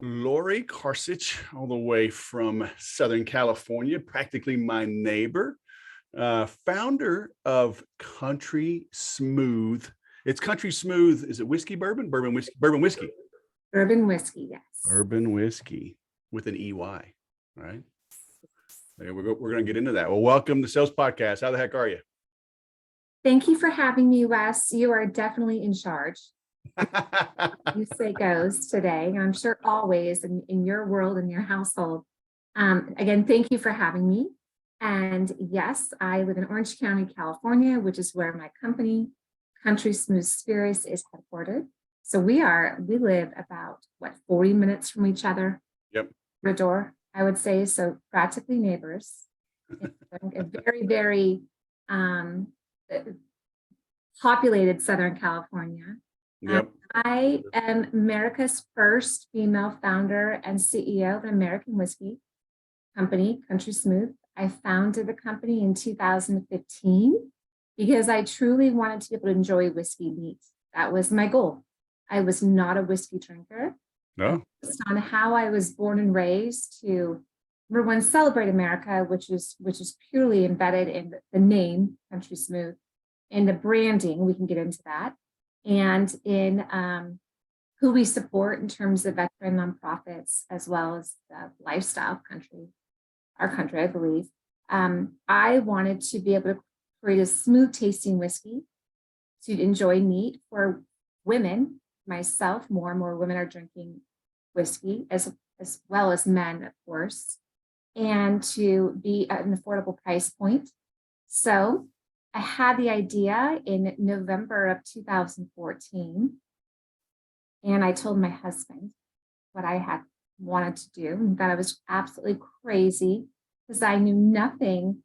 Lori Carcich, all the way from Southern California, practically my neighbor, founder of Country Smooth. It's Country Smooth. Is it whiskey bourbon? Bourbon whiskey. Bourbon whiskey. Bourbon whiskey, yes. Bourbon whiskey with an EY, right? We're going to get into that. Well, welcome to Sales Podcast. How the heck are you? Thank you for having me, Wes. You are definitely in charge. You say goes today. I'm sure always in your world and your household. Again, thank you for having me. And yes, I live in Orange County, California, which is where my company, Country Smooth Spirits, is headquartered. So we live about 40 minutes from each other. Yep. The door, I would say. So practically neighbors. A very, very populated Southern California. Yep. I am America's first female founder and CEO of an American whiskey company, Country Smooth. I founded the company in 2015 because I truly wanted to be able to enjoy whiskey neat. That was my goal. I was not a whiskey drinker. No. Based on how I was born and raised to, number one, celebrate America, which is purely embedded in the name Country Smooth, and the branding. We can get into that. And in who we support in terms of veteran nonprofits, as well as the lifestyle country, our country, I believe. I wanted to be able to create a smooth tasting whiskey to enjoy neat for women. Myself, more and more women are drinking whiskey, as well as men, of course, and to be at an affordable price point. So I had the idea in November of 2014, and I told my husband what I had wanted to do, and that I was absolutely crazy because I knew nothing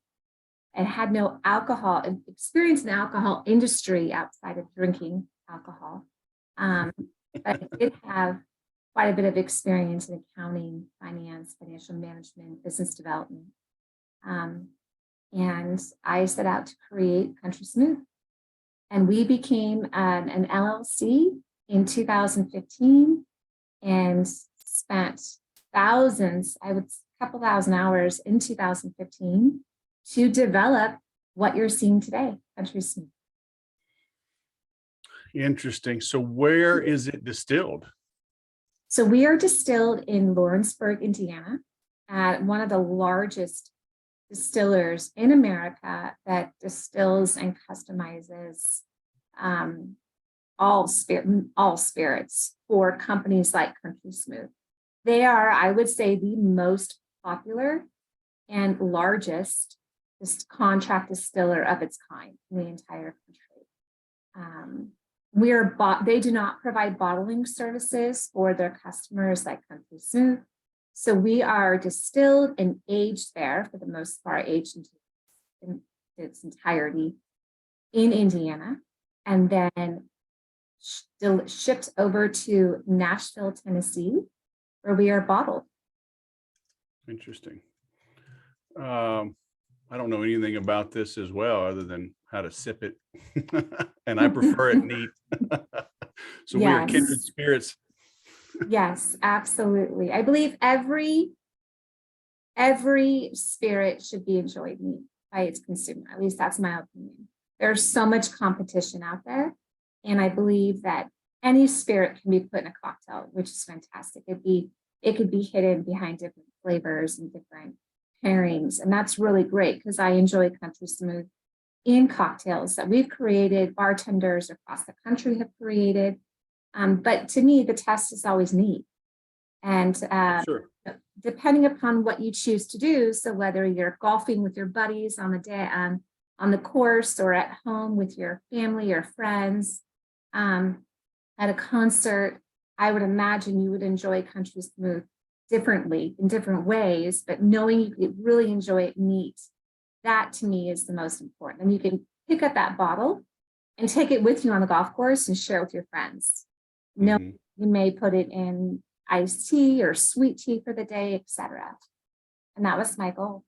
and had no alcohol experience in the alcohol industry outside of drinking alcohol. But I did have quite a bit of experience in accounting, finance, financial management, business development. And I set out to create Country Smooth. And we became an LLC in 2015 and spent a couple thousand hours in 2015 to develop what you're seeing today, Country Smooth. Interesting. So where is it distilled? So we are distilled in Lawrenceburg, Indiana, at one of the largest distillers in America that distills and customizes all spirits for companies like Country Smooth. They are, I would say, the most popular and largest contract distiller of its kind in the entire country. They do not provide bottling services for their customers like Country Smooth. So we are distilled and aged there, for the most part, aged in its entirety in Indiana, and then shipped over to Nashville, Tennessee, where we are bottled. Interesting. I don't know anything about this as well, other than how to sip it, and I prefer it neat. So yes. We are kindred spirits. Yes, absolutely. I believe every spirit should be enjoyed neat by its consumer. At least that's my opinion. There's so much competition out there, and I believe that any spirit can be put in a cocktail, which is fantastic. It could be hidden behind different flavors and different pairings, and that's really great because I enjoy Country Smooth in cocktails that we've created, bartenders across the country have created. But to me, the test is always neat. And sure. Depending upon what you choose to do, so whether you're golfing with your buddies on the day on the course, or at home with your family or friends, at a concert, I would imagine you would enjoy Country Smooth differently in different ways, but knowing you could really enjoy it neat, that to me is the most important. And you can pick up that bottle and take it with you on the golf course and share it with your friends. No, you may put it in iced tea or sweet tea for the day, etc. And that was my goal.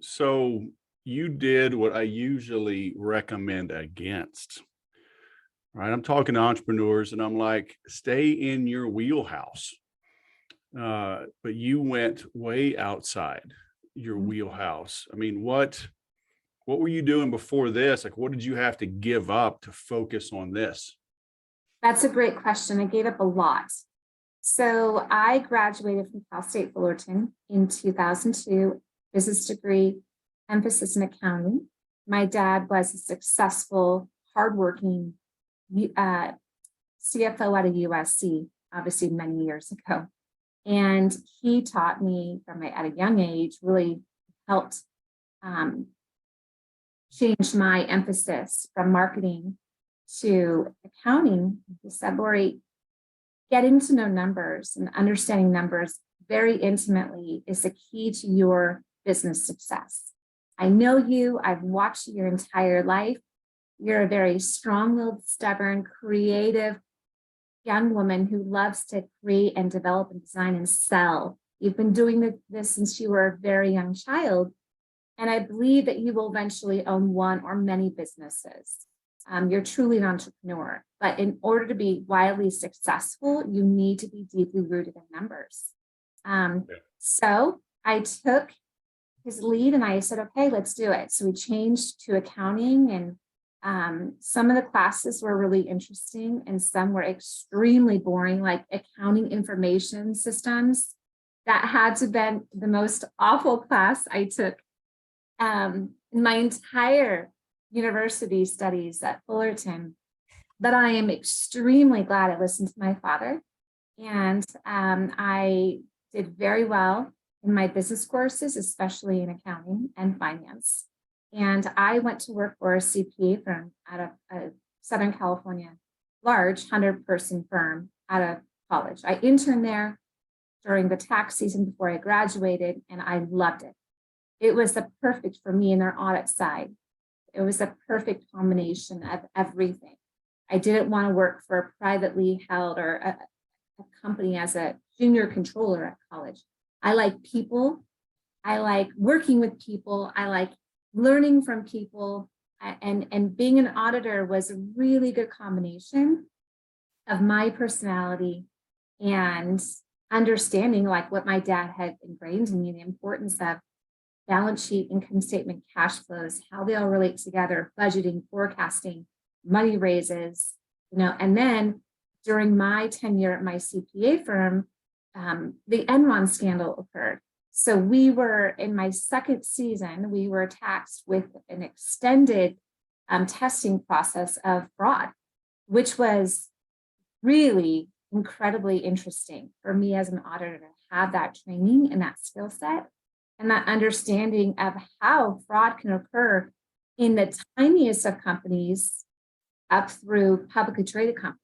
So you did what I usually recommend against. Right. I'm talking to entrepreneurs and I'm like, stay in your wheelhouse. but you went way outside your wheelhouse. I mean, what were you doing before this? Like, what did you have to give up to focus on this? That's a great question. I gave up a lot. So I graduated from Cal State Fullerton in 2002, business degree, emphasis in accounting. My dad was a successful, hardworking CFO out of USC, obviously many years ago. And he taught me at a young age, really helped change my emphasis from marketing to accounting. He said, Lori, getting to know numbers and understanding numbers very intimately is the key to your business success. I know you, I've watched you your entire life. You're a very strong-willed, stubborn, creative young woman who loves to create and develop and design and sell. You've been doing this since you were a very young child. And I believe that you will eventually own one or many businesses. You're truly an entrepreneur, but in order to be wildly successful, you need to be deeply rooted in numbers. So I took his lead and I said, okay, let's do it. So we changed to accounting, and some of the classes were really interesting and some were extremely boring, like accounting information systems. That had to have been the most awful class I took in my entire university studies at Fullerton. But I am extremely glad I listened to my father, and I did very well in my business courses, especially in accounting and finance. And I went to work for a CPA firm out of Southern California, large 100-person firm out of college. I interned there during the tax season before I graduated, and I loved it. It was the perfect for me in their audit side. It was a perfect combination of everything. I didn't want to work for a privately held or a company as a junior controller at college. I like people. I like working with people. I like learning from people. And being an auditor was a really good combination of my personality and understanding like what my dad had ingrained in me, the importance of balance sheet, income statement, cash flows, how they all relate together, budgeting, forecasting, money raises, and then during my tenure at my CPA firm, the Enron scandal occurred. So we were in my second season, we were taxed with an extended testing process of fraud, which was really incredibly interesting for me as an auditor to have that training and that skill set and that understanding of how fraud can occur in the tiniest of companies up through publicly traded companies.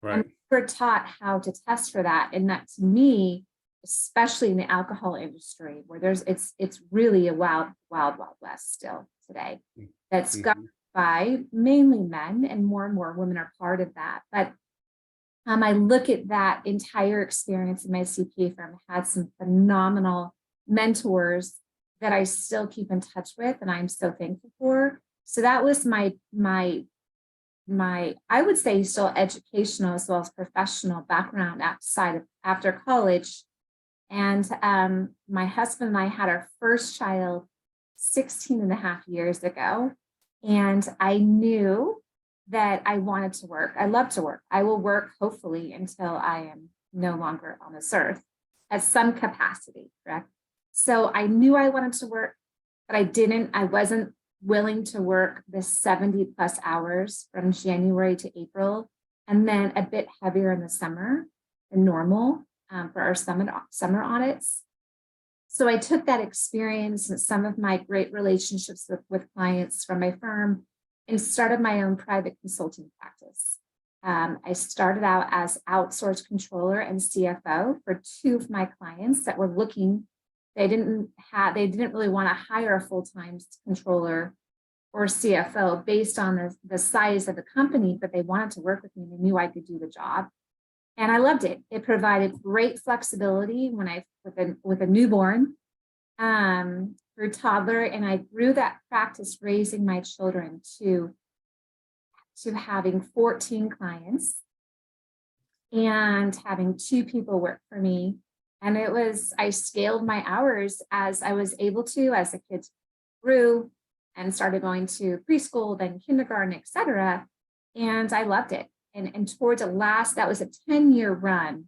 Right. And we're taught how to test for that. And that, to me, especially in the alcohol industry, where it's really a wild west still today, that's governed by mainly men, and more women are part of that. But I look at that entire experience in my CPA firm, had some phenomenal mentors that I still keep in touch with, and I'm so thankful for. So that was my I would say still educational as well as professional background after college. And my husband and I had our first child 16 and a half years ago. And I knew that I wanted to work. I love to work. I will work hopefully until I am no longer on this earth at some capacity, correct? So I knew I wanted to work, but I wasn't willing to work the 70 plus hours from January to April, and then a bit heavier in the summer than normal for our summer audits. So I took that experience and some of my great relationships with clients from my firm and started my own private consulting practice. I started out as outsourced controller and CFO for two of my clients that were looking. They didn't really want to hire a full-time controller or CFO based on the size of the company, but they wanted to work with me and they knew I could do the job. And I loved it. It provided great flexibility with a newborn through toddler, and I grew that practice raising my children to having 14 clients and having 2 people work for me And I scaled my hours as I was able to, as the kids grew and started going to preschool, then kindergarten, et cetera. And I loved it. And towards that was a 10-year run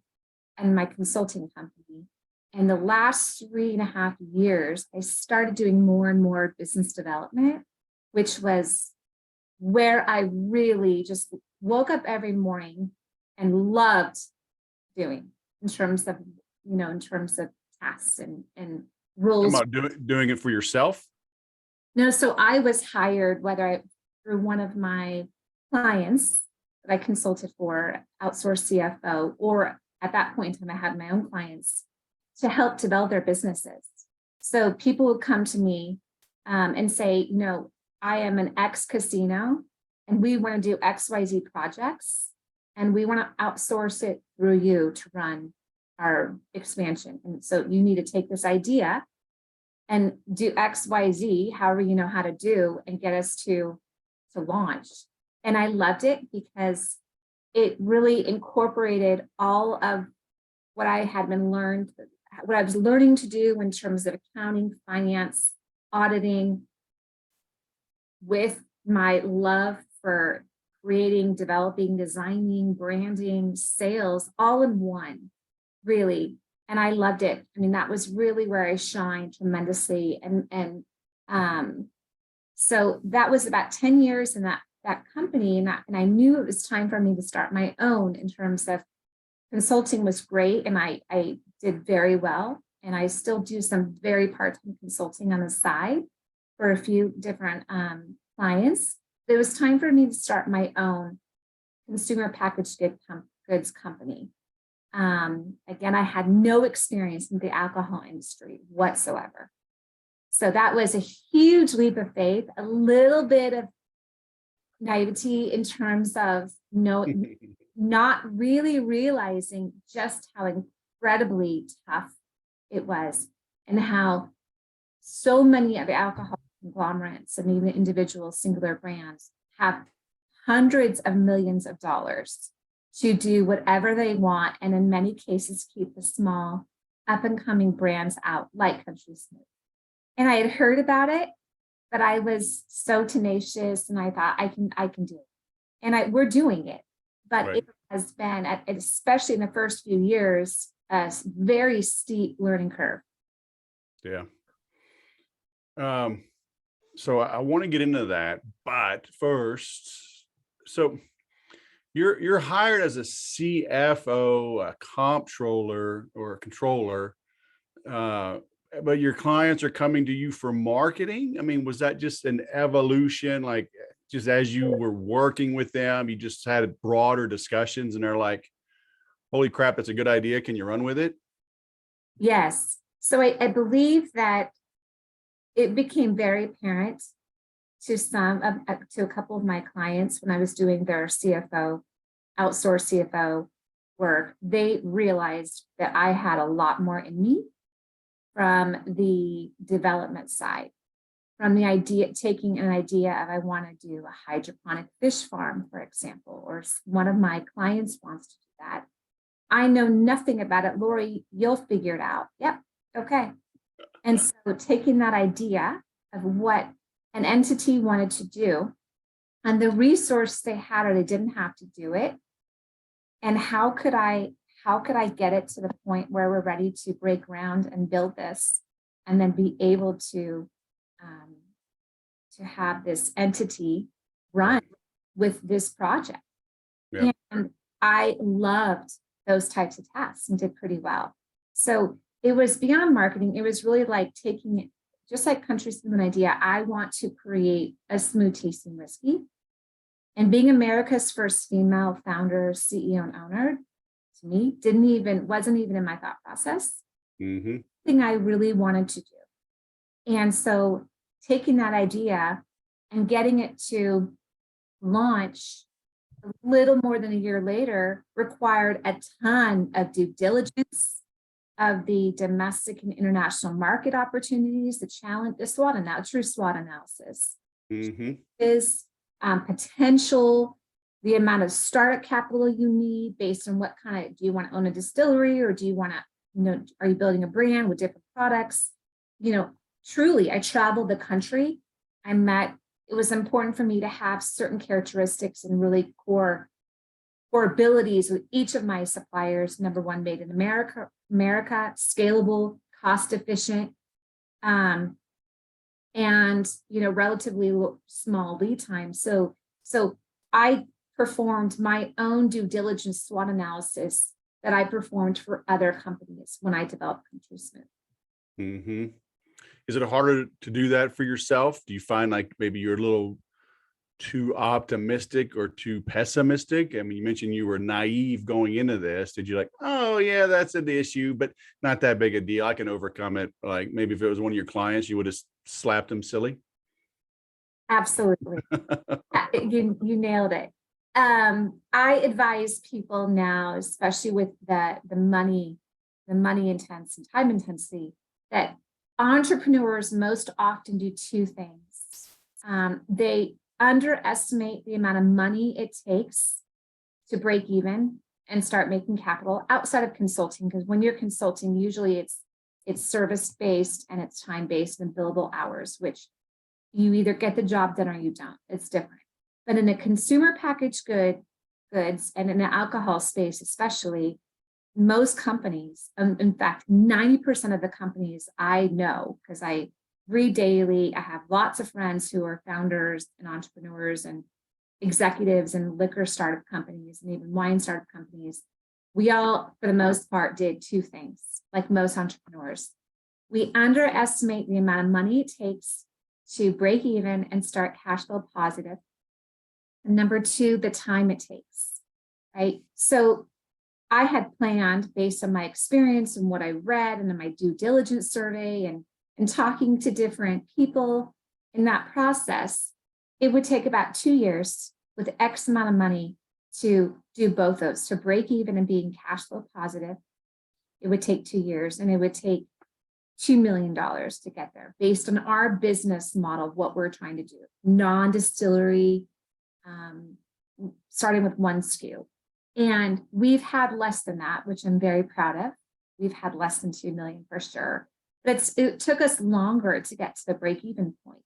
in my consulting company. And the last 3.5 years, I started doing more and more business development, which was where I really just woke up every morning and loved doing in terms of tasks and Talking rules. about doing it for yourself? No, so I was hired, through one of my clients that I consulted for, outsourced CFO, or at that point in time, I had my own clients to help develop their businesses. So people would come to me and say, I am an ex casino and we want to do XYZ projects and we want to outsource it through you to run our expansion. And so you need to take this idea and do XYZ, however you know how to do, and get us to launch. And I loved it because it really incorporated all of what I was learning to do in terms of accounting, finance, auditing, with my love for creating, developing, designing, branding, sales, all in one, really. And I loved it. I mean, that was really where I shined tremendously. And so that was about 10 years in that company. And I knew it was time for me to start my own in terms of consulting was great. And I did very well. And I still do some very part-time consulting on the side for a few different clients. It was time for me to start my own consumer packaged goods company. Again, I had no experience in the alcohol industry whatsoever. So that was a huge leap of faith, a little bit of naivety in terms of not really realizing just how incredibly tough it was and how so many of the alcohol conglomerates and even individual singular brands have hundreds of millions of dollars to do whatever they want, and in many cases keep the small up-and-coming brands out, like Country Smooth. And I had heard about it, but I was so tenacious, and I thought I can do it, and we're doing it. But right. It has been, especially in the first few years, a very steep learning curve. Yeah. So I want to get into that, but first, so you're hired as a CFO, a comptroller, or a controller, but your clients are coming to you for marketing. I mean, was that just an evolution? Like, just as you were working with them, you just had broader discussions, and they're like, "Holy crap, that's a good idea. Can you run with it?" Yes. So I believe that it became very apparent to a couple of my clients when I was doing their outsourced CFO work. They realized that I had a lot more in me from the development side, from the idea, taking an idea of, I want to do a hydroponic fish farm, for example, or one of my clients wants to do that. I know nothing about it. Lori, you'll figure it out. Yep. Okay. And so taking that idea of what an entity wanted to do and the resource they had, or they didn't have to do it, and how could I get it to the point where we're ready to break ground and build this, and then be able to have this entity run with this project. Yeah. And I loved those types of tasks and did pretty well. So it was beyond marketing. It was really like taking it, just like Country Smooth, an idea. I want to create a smooth tasting whiskey. And being America's first female founder, CEO, and owner, to me, wasn't even in my thought process. Mm-hmm. Thing I really wanted to do. And so taking that idea and getting it to launch a little more than a year later required a ton of due diligence of the domestic and international market opportunities, the challenge, the SWOT analysis, true SWOT analysis, is potential, the amount of startup capital you need based on what kind of, do you want to own a distillery, or do you want to are you building a brand with different products? Truly, I traveled the country. It was important for me to have certain characteristics and really core abilities with each of my suppliers. Number one, made in America, scalable, cost efficient, and relatively small lead time. So I performed my own due diligence SWOT analysis that I performed for other companies when I developed Country Smooth. Mm-hmm. Is it harder to do that for yourself? Do you find like maybe you're a little too optimistic or too pessimistic? I mean, you mentioned you were naive going into this. Did you like, oh yeah, that's an issue, but not that big a deal, I can overcome it? Like maybe if it was one of your clients, you would have slapped them silly. Absolutely. You nailed it. I advise people now, especially with the money intense and time intensity, that entrepreneurs most often do two things. They underestimate the amount of money it takes to break even and start making capital outside of consulting, because when you're consulting, usually it's service-based and it's time-based and billable hours, which you either get the job done or you don't. It's different. But in a consumer packaged goods and in the alcohol space, especially, most companies, in fact, 90% of the companies I know, because I read daily, I have lots of friends who are founders and entrepreneurs and executives in liquor startup companies and even wine startup companies. We all, for the most part, did two things, like most entrepreneurs. We underestimate the amount of money it takes to break even and start cash flow positive. And number two, the time it takes, right? So I had planned based on my experience and what I read and in my due diligence survey and talking to different people in that process, it would take about 2 years with X amount of money to do both those, to break even and being cash flow positive. It would take 2 years, and it would take $2 million to get there based on our business model, what we're trying to do, non-distillery, starting with one SKU. And we've had less than that, which I'm very proud of. We've had less than 2 million for sure. But it took us longer to get to the break-even point.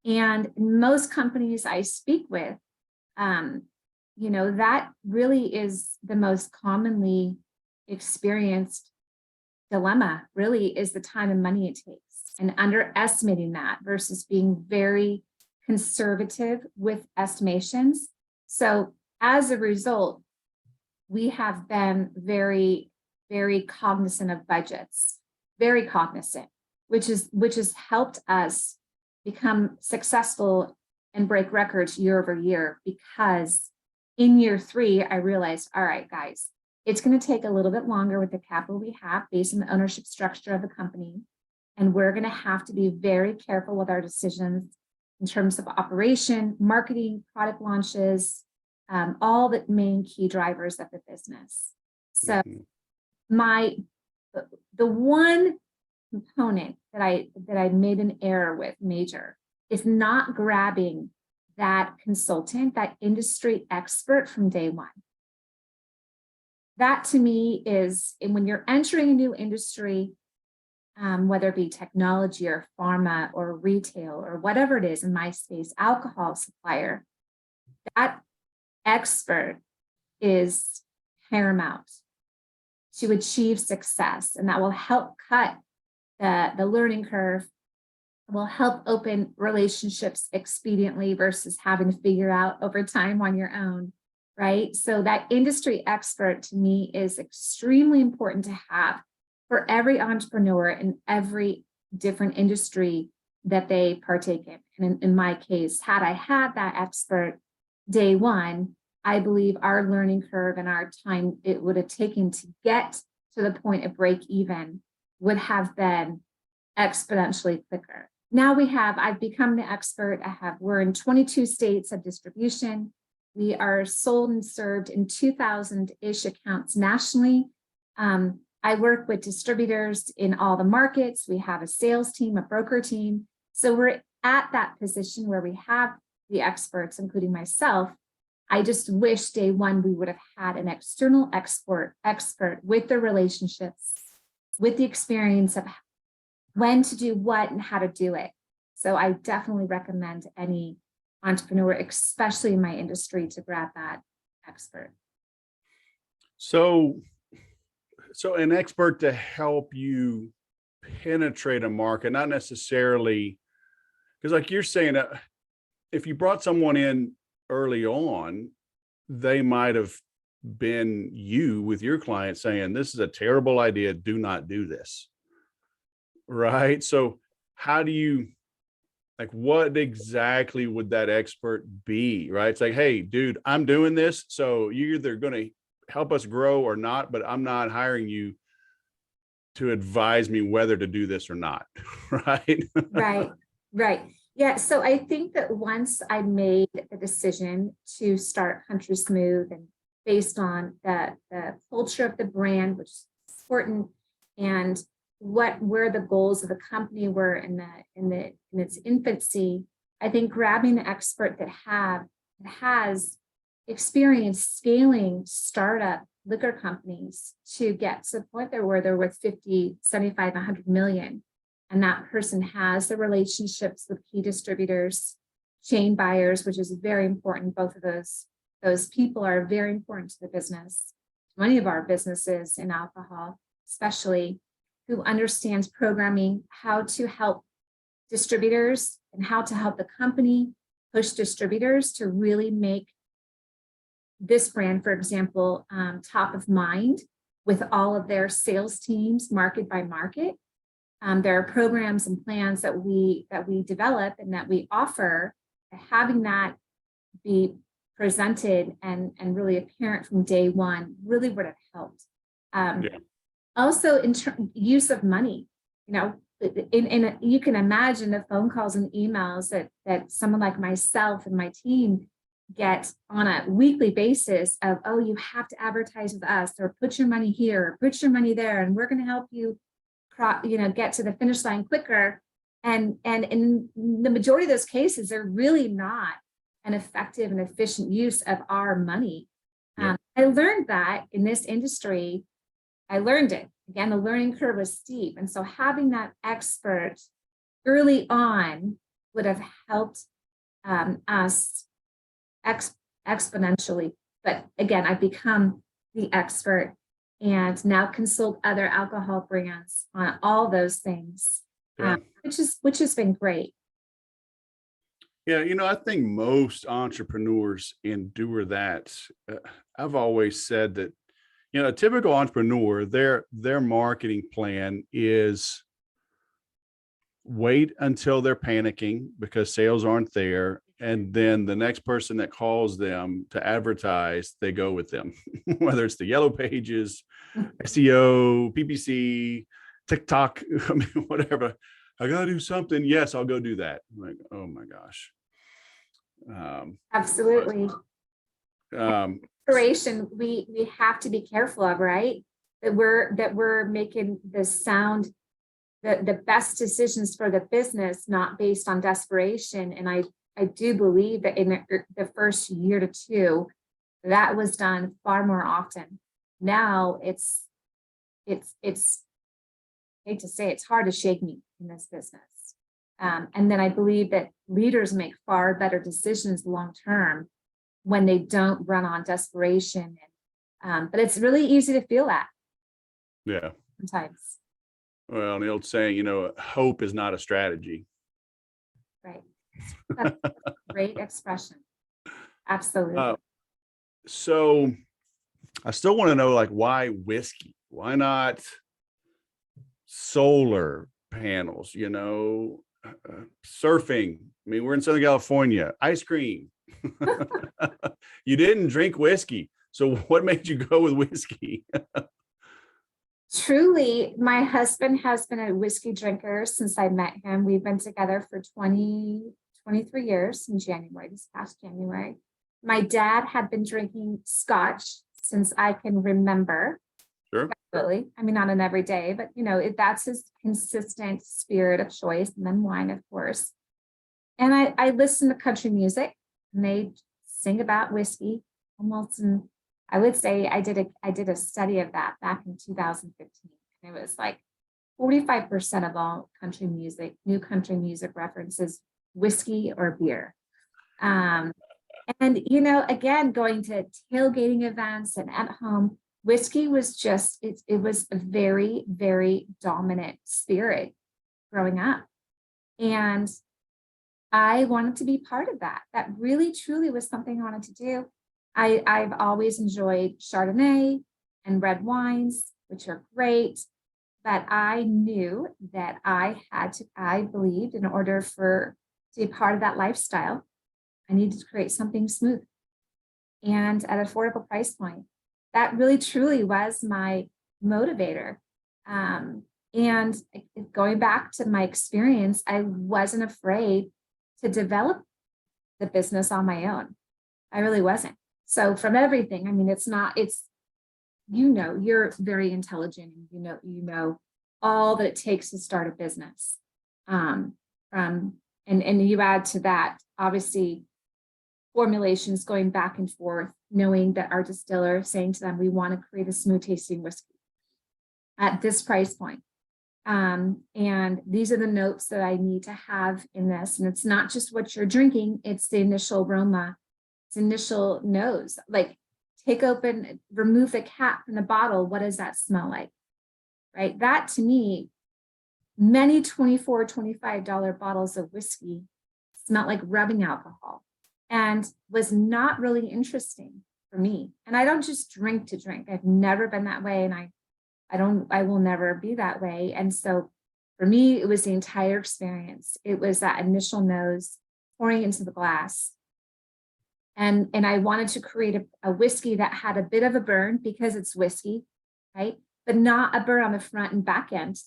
And most companies I speak with, that really is the most commonly experienced dilemma, really, is the time and money it takes, and underestimating that versus being very conservative with estimations. So as a result, we have been very, very cognizant of budgets, very cognizant, which has helped us become successful and break records year over year, because in year 3, I realized, all right, guys, it's going to take a little bit longer with the capital we have based on the ownership structure of the company. And we're going to have to be very careful with our decisions in terms of operation, marketing, product launches, all the main key drivers of the business. So the one component that I made an error with major is not grabbing that consultant, that industry expert from day one. That to me is, and when you're entering a new industry, whether it be technology or pharma or retail or whatever it is, in my space, alcohol supplier, that expert is paramount to achieve success, and that will help cut the learning curve, will help open relationships expediently versus having to figure out over time on your own, right? So that industry expert to me is extremely important to have for every entrepreneur in every different industry that they partake in. And in my case, had I had that expert day one, I believe our learning curve and our time it would have taken to get to the point of break even would have been exponentially quicker. Now I've become the expert. We're in 22 states of distribution. We are sold and served in 2,000-ish accounts nationally. I work with distributors in all the markets. We have a sales team, a broker team. So we're at that position where we have the experts, including myself. I just wish day one we would have had an external expert with the relationships with the experience of when to do what and how to do it. So I definitely recommend any entrepreneur, especially in my industry, to grab that expert. So, so an expert to help you penetrate a market, not necessarily, because like you're saying, if you brought someone in early on, they might have been you with your client saying, this is a terrible idea. Do not do this. Right. So how do you, like, what exactly would that expert be? Right. It's like, hey, dude, I'm doing this. So you're either going to help us grow or not, but I'm not hiring you to advise me whether to do this or not. Right. Right, right. Yeah, so I think that once I made the decision to start Country Smooth, and based on the culture of the brand, which is important, and where the goals of the company were in its infancy, I think grabbing the expert that has experience scaling startup liquor companies to get to the point there where they're worth 50, 75, 100 million. And that person has the relationships with key distributors, chain buyers, which is very important. Both of those people are very important to the business. Many of our businesses in alcohol, especially, who understands programming, how to help distributors and how to help the company push distributors to really make this brand, for example, top of mind with all of their sales teams, market by market. There are programs and plans that we develop and that we offer. Having that be presented and really apparent from day one really would have helped. Yeah. Also, use of money, you know, you can imagine the phone calls and emails that someone like myself and my team get on a weekly basis of, oh, you have to advertise with us, or put your money here, or put your money there, and we're going to help you, get to the finish line quicker. And in the majority of those cases, they're really not an effective and efficient use of our money. Yeah. I learned that in this industry. I learned it. Again, the learning curve was steep. And so having that expert early on would have helped us exponentially. But again, I've become the expert and now consult other alcohol brands on all those things, Yeah. which has been great. Yeah, I think most entrepreneurs endure that. I've always said that, a typical entrepreneur, their marketing plan is wait until they're panicking because sales aren't there. And then the next person that calls them to advertise, they go with them, whether it's the yellow pages, SEO, PPC, TikTok, I mean, whatever. I got to do something. Yes, I'll go do that. I'm like, oh my gosh. Absolutely. Um, Inspiration, we have to be careful of, right? That we're making the best decisions for the business, not based on desperation. And I do believe that in the first year to two, that was done far more often. Now it's I hate to say it's hard to shake me in this business. And then I believe that leaders make far better decisions long term when they don't run on desperation. But it's really easy to feel that. Yeah. Sometimes. Well, the old saying, hope is not a strategy. Right. That's a great expression. Absolutely. So I still want to know, like, why whiskey? Why not solar panels, surfing? I mean, we're in Southern California, ice cream. You didn't drink whiskey. So what made you go with whiskey? Truly, my husband has been a whiskey drinker since I met him. We've been together for 23 years in January, this past January. My dad had been drinking scotch since I can remember. Sure. Really. I mean, not an everyday, but that's his consistent spirit of choice, and then wine, of course. And I listen to country music, and they sing about whiskey almost. And I would say I did a study of that back in 2015. And it was like 45% of all country music, new country music references whiskey or beer. And, again, going to tailgating events and at home, whiskey was just, it was a very, very dominant spirit growing up. And I wanted to be part of that. That really, truly was something I wanted to do. I've always enjoyed Chardonnay and red wines, which are great. But I knew that I believed in order to be part of that lifestyle, I needed to create something smooth and at an affordable price point. That really, truly was my motivator. And going back to my experience, I wasn't afraid to develop the business on my own. I really wasn't. So from everything, I mean, you're very intelligent, and you know all that it takes to start a business. And you add to that, obviously, formulations going back and forth, knowing that our distiller saying to them, we want to create a smooth tasting whiskey at this price point. And these are the notes that I need to have in this. And it's not just what you're drinking, it's the initial aroma, it's initial nose. Like, take open, remove the cap from the bottle. What does that smell like? Right? That, to me, many $24, $25 bottles of whiskey smelled like rubbing alcohol and was not really interesting for me. And I don't just drink to drink. I've never been that way. And I will never be that way. And so for me, it was the entire experience. It was that initial nose pouring into the glass. And I wanted to create a whiskey that had a bit of a burn because it's whiskey, right? But not a burn on the front and back end.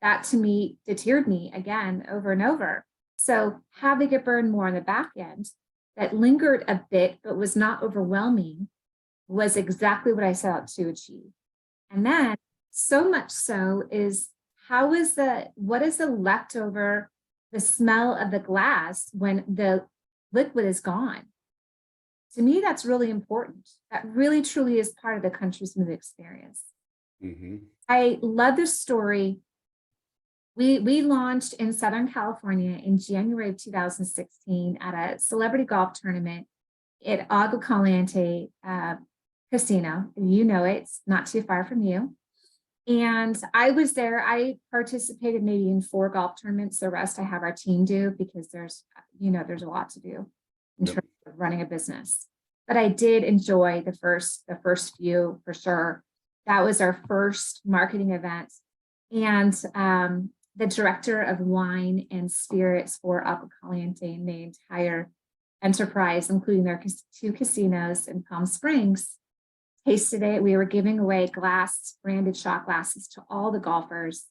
That, to me, deterred me again over and over. So having it burn more on the back end that lingered a bit, but was not overwhelming, was exactly what I set out to achieve. And then, so much so, is what is the leftover, the smell of the glass when the liquid is gone? To me, that's really important. That really, truly is part of the country smooth experience. Mm-hmm. I love this story. We launched in Southern California in January of 2016 at a celebrity golf tournament at Agua Caliente Casino. You know it, it's not too far from you. And I was there. I participated maybe in 4 golf tournaments. The rest I have our team do, because there's a lot to do in terms of running a business. But I did enjoy the first few for sure. That was our first marketing event. And the director of wine and spirits for Agua Caliente and the entire enterprise, including their 2 casinos in Palm Springs, tasted it. We were giving away branded shot glasses to all the golfers.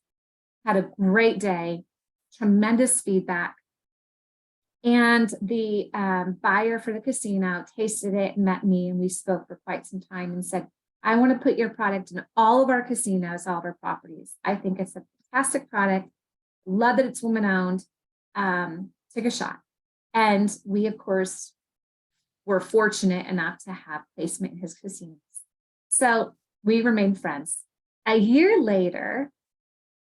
Had a great day, tremendous feedback. And the buyer for the casino tasted it, met me, and we spoke for quite some time and said, I want to put your product in all of our casinos, all of our properties. I think it's a fantastic product. Love that it's woman-owned. Take a shot. And we, of course, were fortunate enough to have placement in his casinos. So we remained friends. A year later,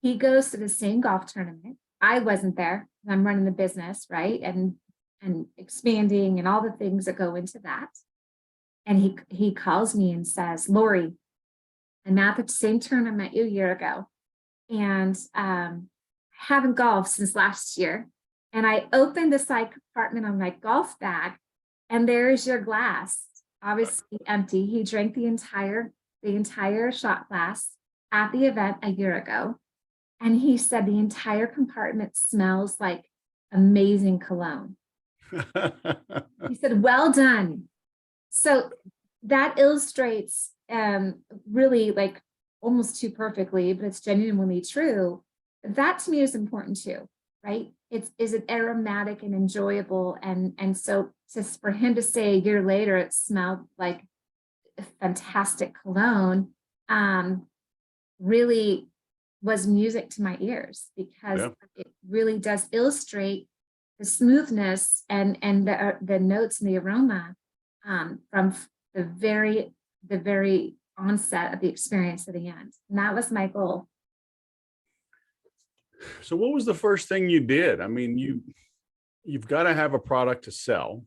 he goes to the same golf tournament. I wasn't there. I'm running the business, right? And expanding and all the things that go into that. And he calls me and says, Lori, I'm at the same tournament I met you a year ago. And haven't golfed since last year. And I opened the side compartment on my golf bag, and there's your glass, obviously empty. He drank the entire shot glass at the event a year ago. And he said the entire compartment smells like amazing cologne. He said, well done. So that illustrates really, like, almost too perfectly, but it's genuinely true. That to me is important too, right? Is it aromatic and enjoyable? And so for him to say a year later, it smelled like a fantastic cologne, really was music to my ears, because it really does illustrate the smoothness and the notes and the aroma from the very onset of the experience to the end. And that was my goal. So what was the first thing you did? I mean, you've got to have a product to sell,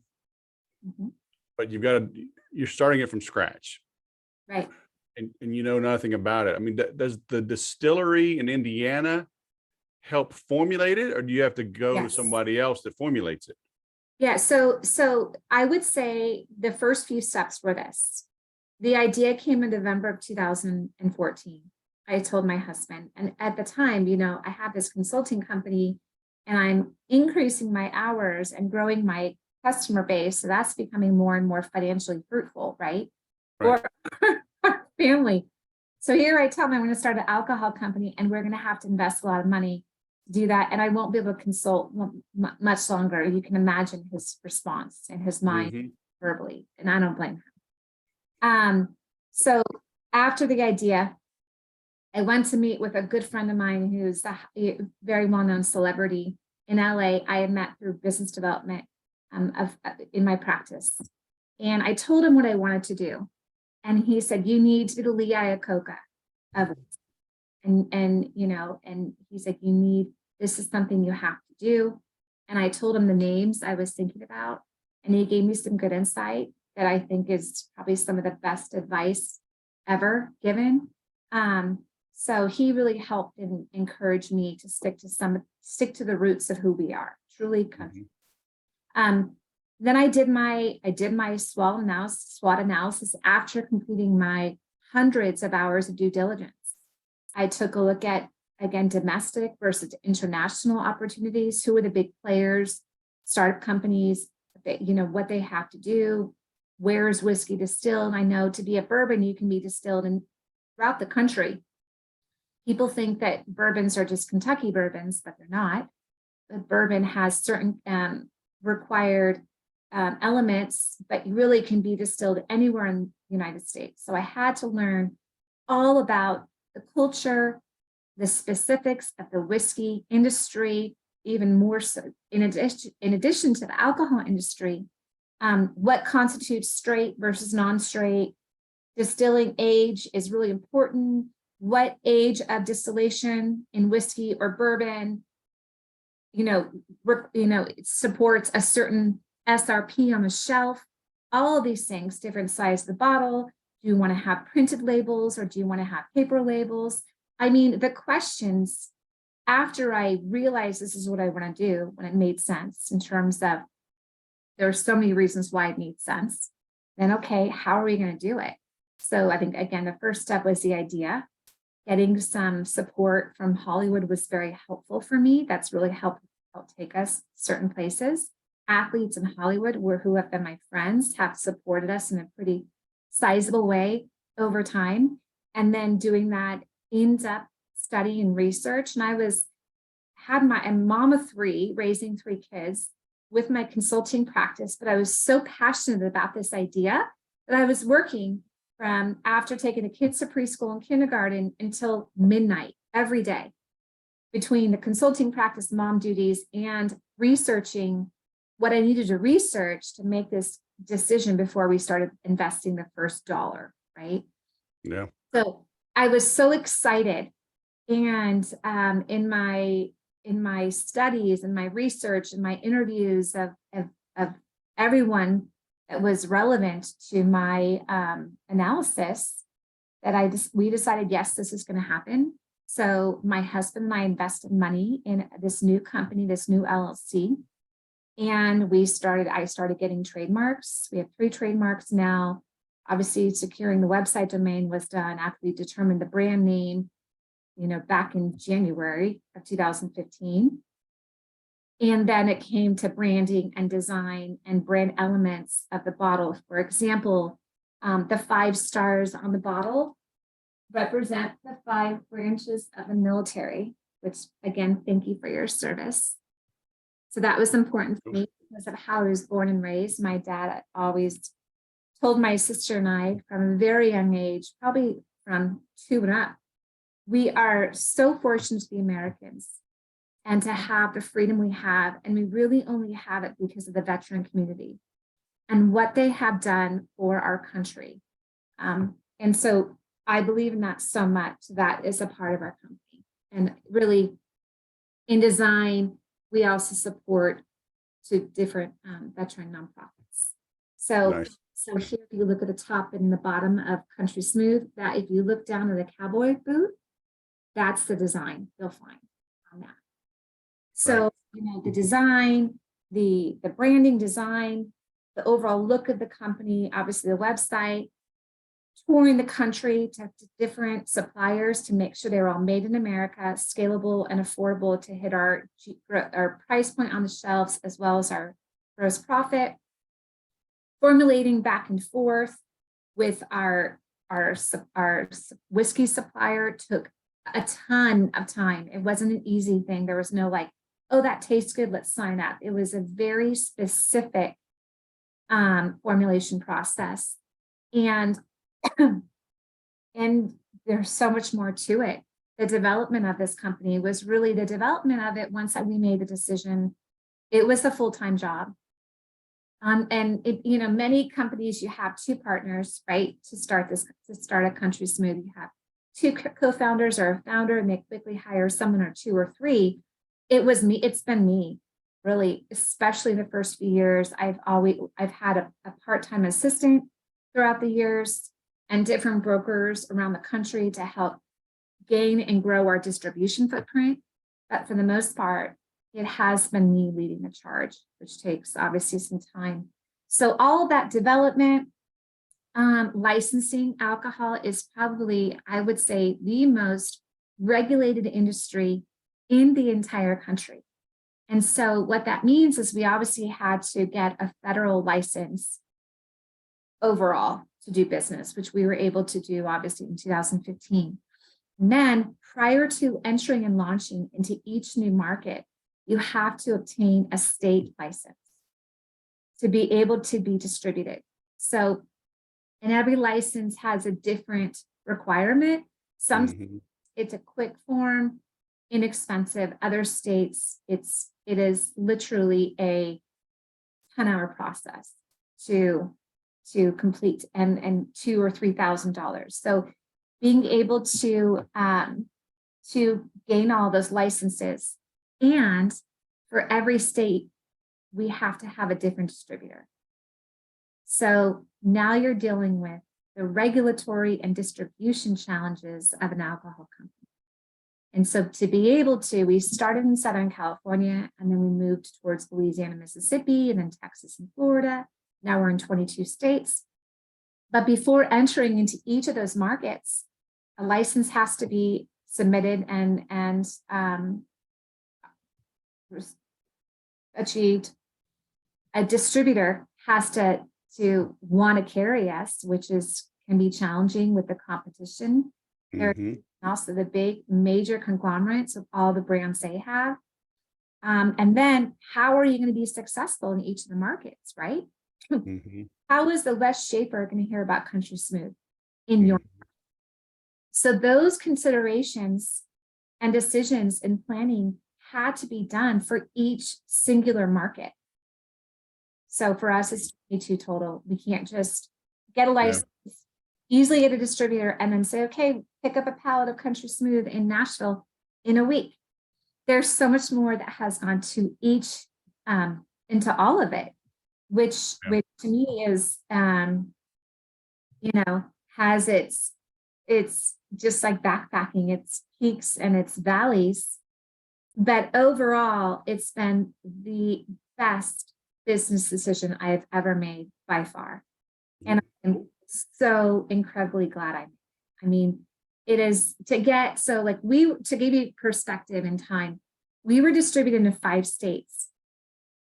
Mhm. but you're starting it from scratch, Right. and you know nothing about it. I mean, does the distillery in Indiana help formulate it, or do you have to go to Yes. somebody else that formulates it? Yeah. So I would say the first few steps were this. The idea came in November of 2014. I told my husband, and at the time, I have this consulting company and I'm increasing my hours and growing my customer base. So that's becoming more and more financially fruitful, right? Right. For our family. So here I tell him I'm going to start an alcohol company and we're going to have to invest a lot of money to do that. And I won't be able to consult much longer. You can imagine his response in his mind Hmm. verbally, and I don't blame him. So after the idea, I went to meet with a good friend of mine who's a very well-known celebrity in LA. I had met through business development in my practice. And I told him what I wanted to do. And he said, you need to be the Lee Iacocca of it. And he's like, this is something you have to do. And I told him the names I was thinking about. And he gave me some good insight that I think is probably some of the best advice ever given. So he really helped and encouraged me to stick to the roots of who we are, truly country. Then I did my SWOT analysis after completing my hundreds of hours of due diligence. I took a look at, again, domestic versus international opportunities. Who are the big players, startup companies, what they have to do. Where is whiskey distilled? I know to be a bourbon, you can be distilled throughout the country. People think that bourbons are just Kentucky bourbons, but they're not. The bourbon has certain required elements, but you really can be distilled anywhere in the United States. So I had to learn all about the culture, the specifics of the whiskey industry, even more so in addition to the alcohol industry, what constitutes straight versus non-straight. Distilling age is really important. What age of distillation in whiskey or bourbon, it supports a certain SRP on the shelf. All of these things, different size of the bottle. Do you want to have printed labels or do you want to have paper labels? I mean, the questions after I realized this is what I want to do, when it made sense in terms of there are so many reasons why it made sense, then okay, how are we going to do it? So I think, again, the first step was the idea. Getting some support from Hollywood was very helpful for me. That's really helped take us certain places. Athletes in Hollywood, who have been my friends, have supported us in a pretty sizable way over time. And then doing that in-depth study and research. And I'm a mom of three, raising three kids with my consulting practice, but I was so passionate about this idea that I was working from after taking the kids to preschool and kindergarten until midnight every day between the consulting practice, mom duties, and researching what I needed to research to make this decision before we started investing the first dollar, right? Yeah. So I was so excited. And in my studies and my research and my interviews of everyone that was relevant to my analysis, that we decided, yes, this is going to happen. So my husband and I invested money in this new company, this new LLC. And I started getting trademarks. We have 3 trademarks now. Obviously, securing the website domain was done after we determined the brand name, back in January of 2015. And then it came to branding and design and brand elements of the bottle. For example, the 5 stars on the bottle represent the 5 branches of the military, which, again, thank you for your service. So that was important for me because of how I was born and raised. My dad always told my sister and I from a very young age, probably from 2 and up, we are so fortunate to be Americans and to have the freedom we have. And we really only have it because of the veteran community and what they have done for our country. And so I believe in that so much. That is a part of our company. And really, In design, we also support to different veteran nonprofits. So, Nice. so here, if you look at the top and the bottom of Country Smooth, that if you look down at the cowboy boot, that's the design you'll find on that. So, Right. you know, the design, the branding design, the overall look of the company, obviously the website, touring the country to different suppliers to make sure they're all made in America, scalable and affordable to hit our price point on the shelves, as well as our gross profit. Formulating back and forth with our whiskey supplier took a ton of time. It wasn't an easy thing. There was no like, oh, that tastes good, let's sign up. It was a very specific formulation process. And and there's so much more to it. The development of this company was really the development of it. Once that we made the decision, it was a full-time job. And it, you know, many companies, you have two partners, right? To start a Country Smooth, you have two co-founders or a founder, and they quickly hire someone or two or three. It was me. It's been me, really, especially the first few years. I've had a part-time assistant throughout the years and different brokers around the country to help gain and grow our distribution footprint. But for the most part, it has been me leading the charge, which takes obviously some time. So all of that development, licensing alcohol is probably, I would say, the most regulated industry in the entire country. And so what that means is we obviously had to get a federal license overall to do business, which we were able to do obviously in 2015. And then prior to entering and launching into each new market, you have to obtain a state license to be able to be distributed. So, and every license has a different requirement. Some it's a quick form, inexpensive. Other states, it is literally a 10-hour process to complete, and $2,000 or $3,000. So being able to gain all those licenses, and for every state, we have to have a different distributor. So now you're dealing with the regulatory and distribution challenges of an alcohol company. And so to be able to, we started in Southern California, and then we moved towards Louisiana, Mississippi, and then Texas and Florida. Now we're in 22 states. But before entering into each of those markets, a license has to be submitted and achieved. A distributor has to want to carry us, which can be challenging with the competition. There are also the big major conglomerates of all the brands they have. And then how are you going to be successful in each of the markets, right? How is the West Shaper going to hear about Country Smooth in your market? So those considerations and decisions and planning had to be done for each singular market. So for us, it's 22 total. We can't just get a license, easily get a distributor, and then say, okay, pick up a pallet of Country Smooth in Nashville in a week. There's so much more that has gone to each, into all of it, which to me is, has it's just like backpacking, its peaks and its valleys. But overall, it's been the best business decision I have ever made by far. And I'm so incredibly glad I mean, it is to get, so like to give you perspective in time, we were distributed in 5 states.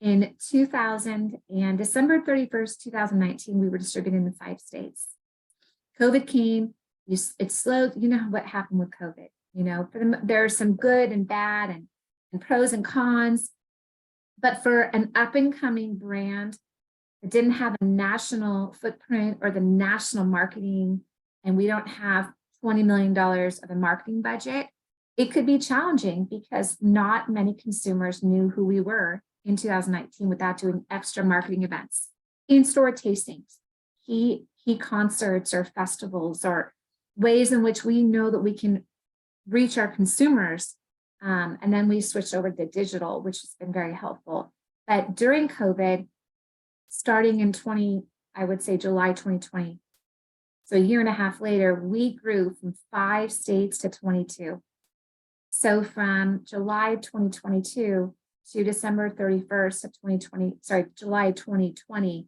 In 2000 and December 31st, 2019, we were distributed in 5 states. COVID came, it slowed, you know what happened with COVID, there are some good and bad and pros and cons, but for an up and coming brand that didn't have a national footprint or the national marketing, and we don't have $20 million of a marketing budget, it could be challenging because not many consumers knew who we were in 2019 without doing extra marketing events, in-store tastings, key concerts or festivals, or ways in which we know that we can reach our consumers And then we switched over to digital, which has been very helpful. But during COVID, starting in I would say July 2020, so a year and a half later, we grew from 5 states to 22. So from July 2022 to December 31st of July 2020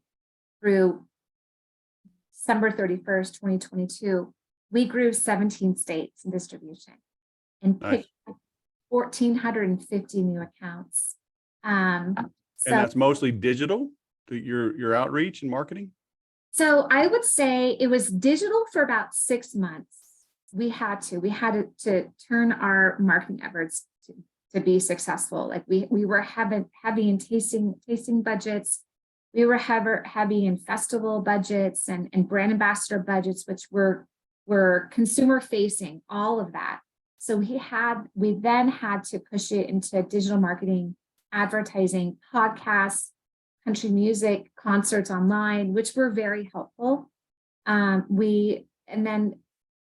through December 31st, 2022, we grew 17 states in distribution and picked up 1,450 new accounts. And that's mostly digital, your outreach and marketing? So I would say it was digital for about 6 months. We had to turn our marketing efforts to be successful. Like we were heavy in tasting budgets. We were heavy in festival budgets and brand ambassador budgets, which were consumer facing, all of that. So we then had to push it into digital marketing, advertising, podcasts, country music, concerts online, which were very helpful. And then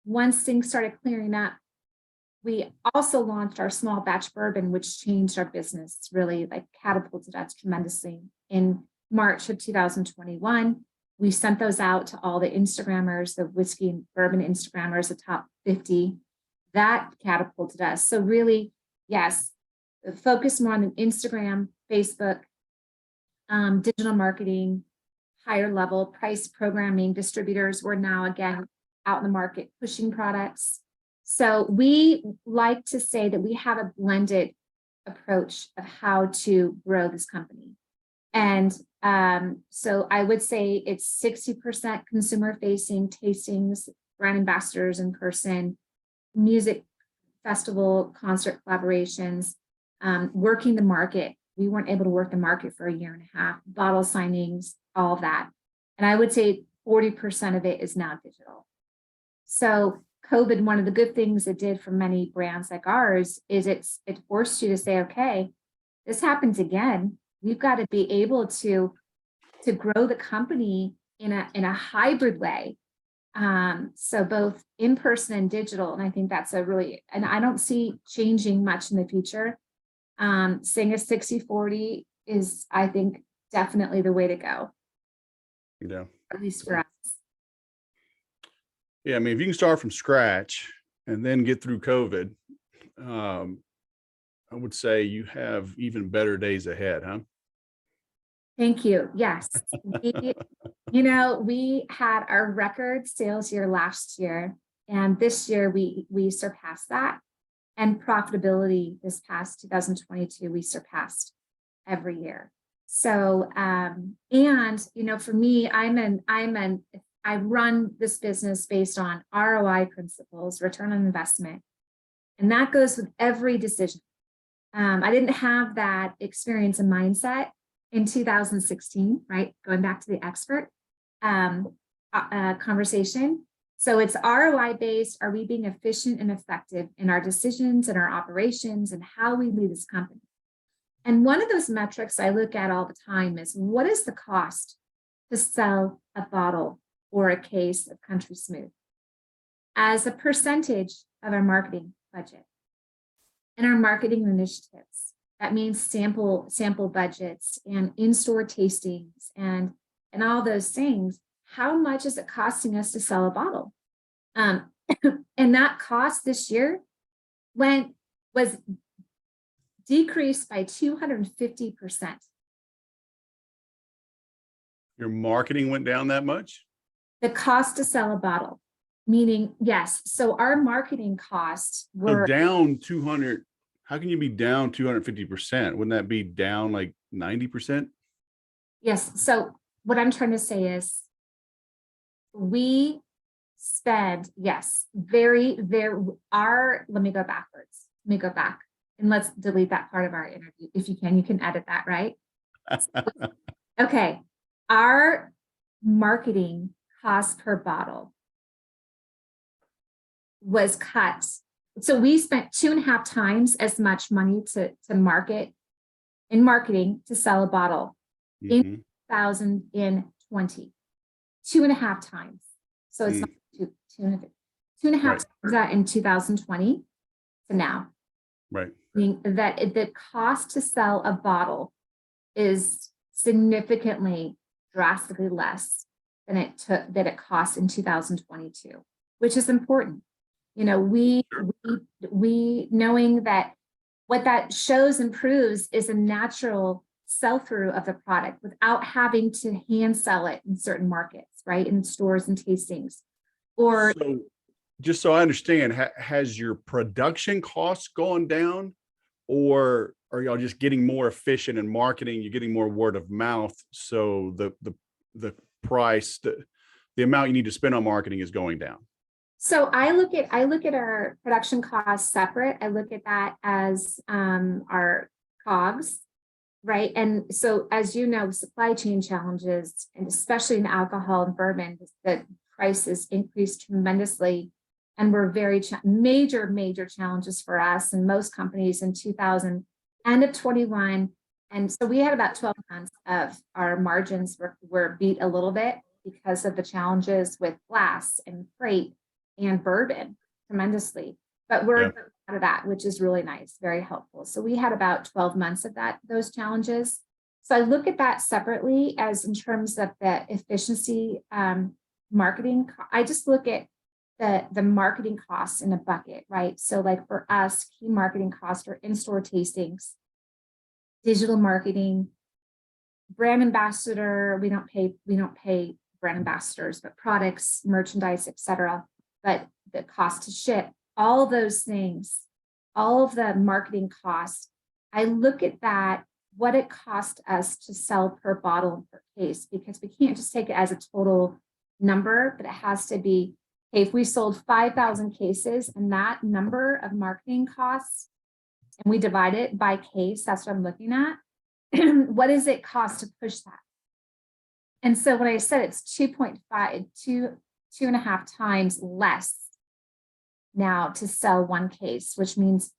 once things started clearing up, we also launched our small batch bourbon, which changed our business, really like catapulted us tremendously. In March of 2021, we sent those out to all the Instagrammers, the whiskey and bourbon Instagrammers, the top 50. That catapulted us. So really, yes, focus more on Instagram, Facebook, digital marketing, higher level price programming. Distributors were now again out in the market pushing products. So we like to say that we have a blended approach of how to grow this company. And so I would say it's 60% consumer facing, tastings, brand ambassadors in person, music festival, concert collaborations, working the market. We weren't able to work the market for a year and a half, bottle signings, all of that. And I would say 40% of it is now digital. So COVID, one of the good things it did for many brands like ours is it forced you to say, okay, this happens again. We've got to be able to grow the company in a hybrid way. So both in person and digital. And I think that's and I don't see changing much in the future. Saying a 60-40 is, I think, definitely the way to go. Yeah. At least for us. Yeah, I mean, if you can start from scratch and then get through COVID, I would say you have even better days ahead, huh? Thank you. Yes. We had our record sales year last year, and this year we surpassed that. And profitability this past 2022, we surpassed every year. So, for me, I run this business based on ROI principles, return on investment, and that goes with every decision. I didn't have that experience and mindset in 2016, right? Going back to the expert conversation. So it's ROI based. Are we being efficient and effective in our decisions and our operations and how we lead this company? And one of those metrics I look at all the time is, what is the cost to sell a bottle or a case of Country Smooth as a percentage of our marketing budget and our marketing initiatives? That means sample budgets and in-store tastings and all those things. How much is it costing us to sell a bottle? And that cost this year was decreased by 250%. Your marketing went down that much? The cost to sell a bottle, meaning, yes. So our marketing costs were down 200. How can you be down 250%? Wouldn't that be down like 90%? Yes. So what I'm trying to say is we spend, yes, let me go backwards. Let me go back and let's delete that part of our interview. If you can edit that, right? Okay. Our marketing cost per bottle was cut. So we spent 2.5 times as much money to marketing to sell a bottle in 2020. 2.5 times. So it's not two and a half times that in 2020 to now. Right. Meaning that the cost to sell a bottle is significantly, drastically less than it cost in 2022, which is important. You know, we knowing that what that shows and proves is a natural sell-through of the product without having to hand sell it in certain markets, right? In stores and tastings. Or So just so I understand, has your production costs gone down, or are y'all just getting more efficient in marketing? You're getting more word of mouth, so the price, the amount you need to spend on marketing is going down. so I look at our production costs separate. I look at that as our COGS, right? And so, as you know, supply chain challenges, and especially in alcohol and bourbon, the prices increased tremendously, and were very major challenges for us and most companies in 2000, end of 21. And so we had about 12 months of our margins were beat a little bit because of the challenges with glass and freight and bourbon tremendously. But we're out of that, which is really nice, very helpful. So we had about 12 months of those challenges. So I look at that separately as in terms of the efficiency marketing. I just look at the marketing costs in a bucket, right? So like for us, key marketing costs are in-store tastings, digital marketing, brand ambassador. We don't pay brand ambassadors, but products, merchandise, etc. But the cost to ship, all those things, all of the marketing costs, I look at that, what it cost us to sell per bottle and per case, because we can't just take it as a total number, but it has to be, hey, if we sold 5,000 cases and that number of marketing costs, and we divide it by case, that's what I'm looking at. What does it cost to push that? And so when I said it's 2.5 times less now to sell one case, which means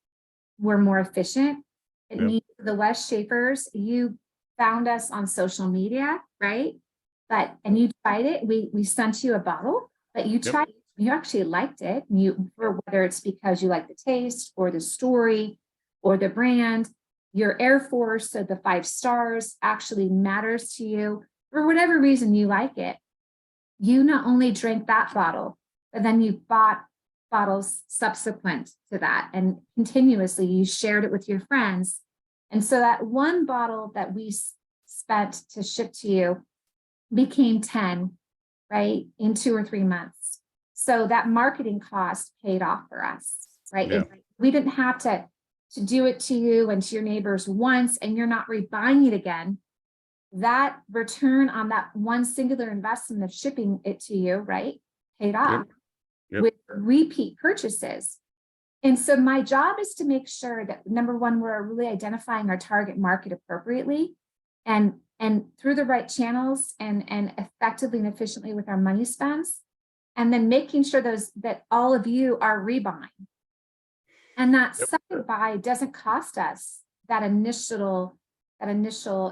we're more efficient. It means the West Shapers, you found us on social media, right? And you tried it. We sent you a bottle, but you tried it. You actually liked it. Whether it's because you like the taste or the story or the brand, your Air Force, so the 5 stars actually matters to you. For whatever reason you like it, you not only drank that bottle, but then you bought bottles subsequent to that, and continuously you shared it with your friends. And so that one bottle that we spent to ship to you became 10, right, in 2 or 3 months. So that marketing cost paid off for us, right? Yeah. We didn't have to do it to you and to your neighbors once, and you're not rebuying it again. That return on that one singular investment of shipping it to you, right, paid off with repeat purchases. And so my job is to make sure that, number one, we're really identifying our target market appropriately and through the right channels and effectively and efficiently with our money spends, and then making sure that all of you are rebuying. And that second buy doesn't cost us that initial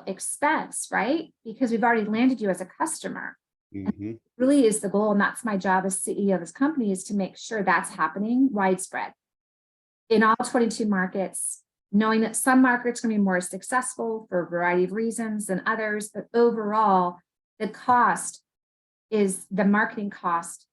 expense, right? Because we've already landed you as a customer. Mm-hmm. Really is the goal. And that's my job as CEO of this company, is to make sure that's happening widespread in all 22 markets, knowing that some markets are going to be more successful for a variety of reasons than others. But overall, the cost is the marketing cost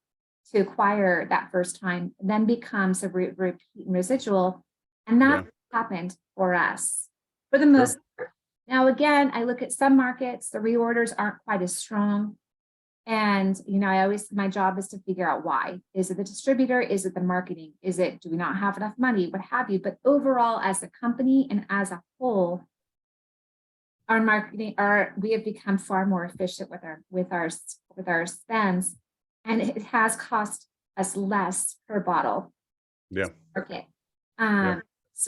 to acquire that first time, then becomes a repeat residual. And that happened for us for the most part. Now, again, I look at some markets, the reorders aren't quite as strong. And, my job is to figure out why. Is it the distributor? Is it the marketing? Do we not have enough money? What have you? But overall, as a company and as a whole, our marketing, we have become far more efficient with our spends, and it has cost us less per bottle. Yeah. Okay.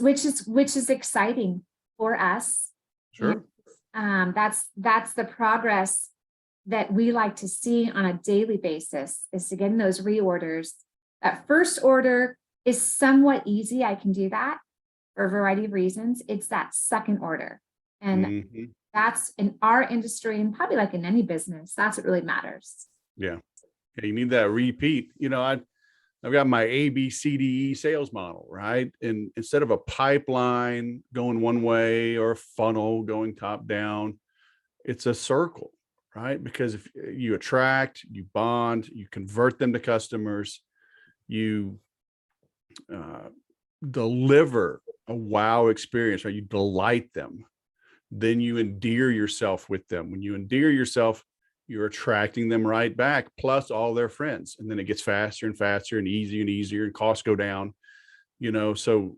Which is exciting for us. Sure. And, that's the progress that we like to see on a daily basis, is to get in those reorders. That first order is somewhat easy. I can do that for a variety of reasons. It's that second order. And that's in our industry, and probably like in any business, that's what really matters. Yeah. You need that repeat. I've got my ABCDE sales model, right? And instead of a pipeline going one way or a funnel going top down, it's a circle, right? Because if you attract, you bond, you convert them to customers, you deliver a wow experience, right? You delight them, then you endear yourself with them. When you endear yourself, you're attracting them right back, plus all their friends. And then it gets faster and faster and easier and costs go down, so,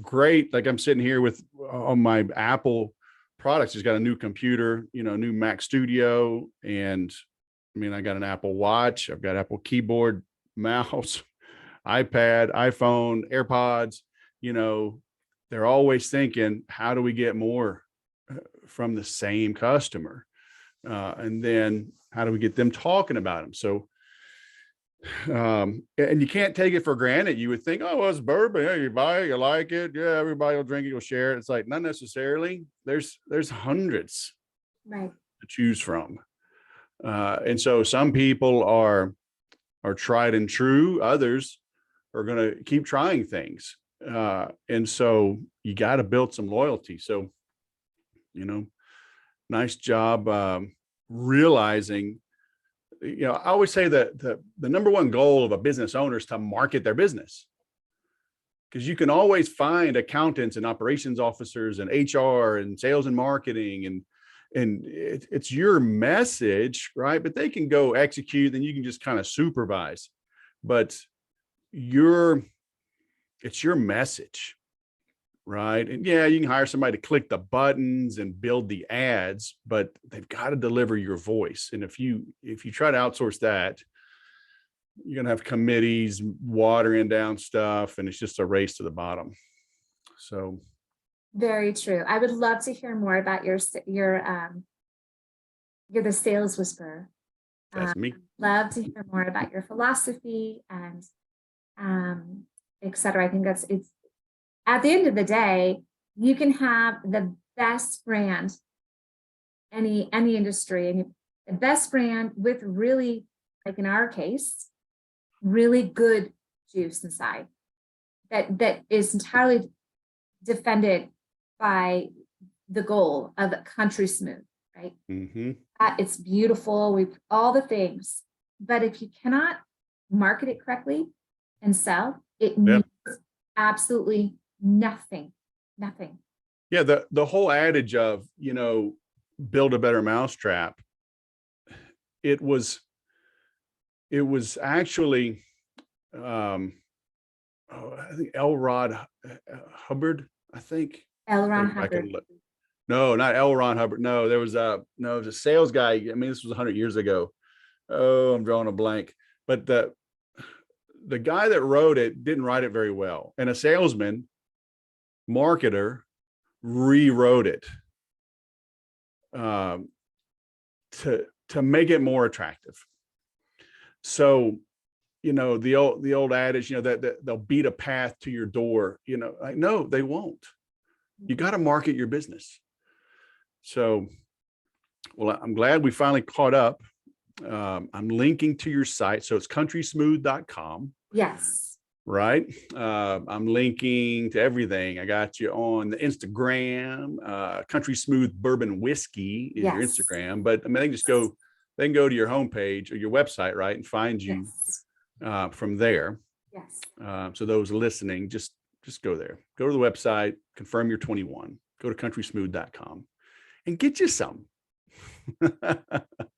great. Like I'm sitting here with on my Apple products, just got a new computer, new Mac Studio. And I mean, I got an Apple Watch, I've got Apple keyboard, mouse, iPad, iPhone, AirPods, they're always thinking, how do we get more from the same customer? And then how do we get them talking about them? So, and you can't take it for granted. You would think, oh, well, it's bourbon. Yeah, you buy it, you like it. Yeah, everybody will drink it, you'll share it. It's like, not necessarily. There's hundreds Right. to choose from. And so some people are tried and true. Others are going to keep trying things. And so you got to build some loyalty. So, nice job realizing, I always say that the number one goal of a business owner is to market their business, because you can always find accountants and operations officers and HR and sales and marketing, and it's your message, right? But they can go execute, then you can just kind of supervise, but it's your message. Right. And yeah, you can hire somebody to click the buttons and build the ads, but they've got to deliver your voice. And if you try to outsource that, you're going to have committees watering down stuff, and it's just a race to the bottom. So. Very true. I would love to hear more about you're the sales whisperer. That's me. Love to hear more about your philosophy and et cetera. I think it's at the end of the day, you can have the best brand, any industry, and the best brand with really, like in our case, really good juice inside that is entirely defended by the goal of Country Smooth, right? Mm-hmm. It's beautiful, we've all the things, but if you cannot market it correctly and sell, it means absolutely nothing. Yeah. The whole adage of, build a better mousetrap. It was actually, I think L. Ron Hubbard, I think. L. Ron Hubbard. No, not L. Ron Hubbard. No, there was a sales guy. I mean, this was 100 years ago. Oh, I'm drawing a blank. But the guy that wrote it didn't write it very well. And a salesman, marketer, rewrote it to make it more attractive. So, the old adage, that they'll beat a path to your door, like, no, they won't. You got to market your business. So, well, I'm glad we finally caught up. I'm linking to your site. So it's countrysmooth.com. Yes. Right. I'm linking to everything. I got you on the Instagram. Country Smooth Bourbon Whiskey is your Instagram, but I mean, they can go to your homepage or your website, right, and find you from there. Yes. So those listening, just go there. Go to the website, confirm you're 21. Go to countrysmooth.com and get you some.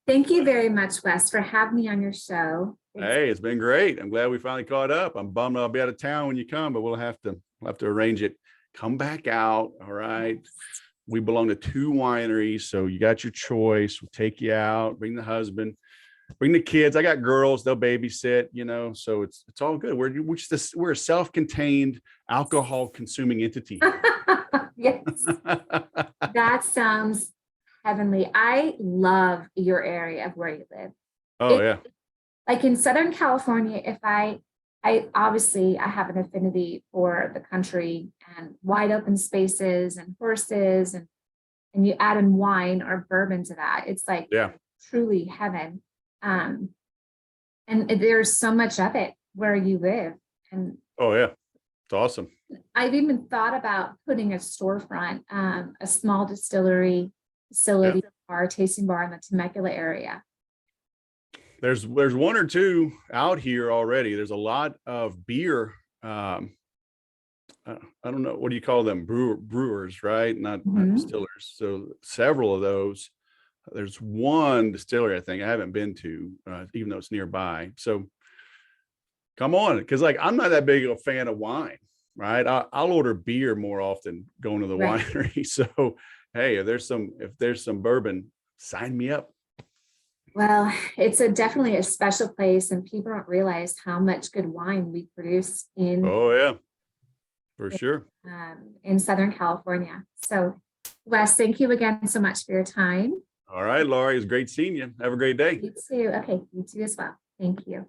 Thank you very much, Wes, for having me on your show. Hey, it's been great. I'm glad we finally caught up. I'm bummed I'll be out of town when you come, but we'll have to arrange it. Come back out. All right. We belong to 2 wineries, so you got your choice. We'll take you out, bring the husband, bring the kids. I got girls, they'll babysit, so it's all good. We're a self-contained alcohol consuming entity. Yes. That sounds heavenly. I love your area of where you live. Yeah. Like in Southern California, if I obviously I have an affinity for the country and wide open spaces and horses and you add in wine or bourbon to that, it's like truly heaven. And there's so much of it where you live. And Oh yeah, it's awesome. I've even thought about putting a storefront, a small distillery Yeah. facility bar, tasting bar in the Temecula area. There's one or two out here already. There's a lot of beer. I don't know, what do you call them? Brewers, right? Not Mhm. distillers. So several of those. There's one distillery I think I haven't been to, even though it's nearby. So come on, because like I'm not that big of a fan of wine, right? I'll order beer more often going to the Right. winery. So hey, if there's some bourbon, sign me up. Well, it's definitely a special place, and people don't realize how much good wine we produce Oh yeah, for sure. in Southern California. So, Wes, thank you again so much for your time. All right, Laurie, it's great seeing you. Have a great day. You too. Okay, you too as well. Thank you.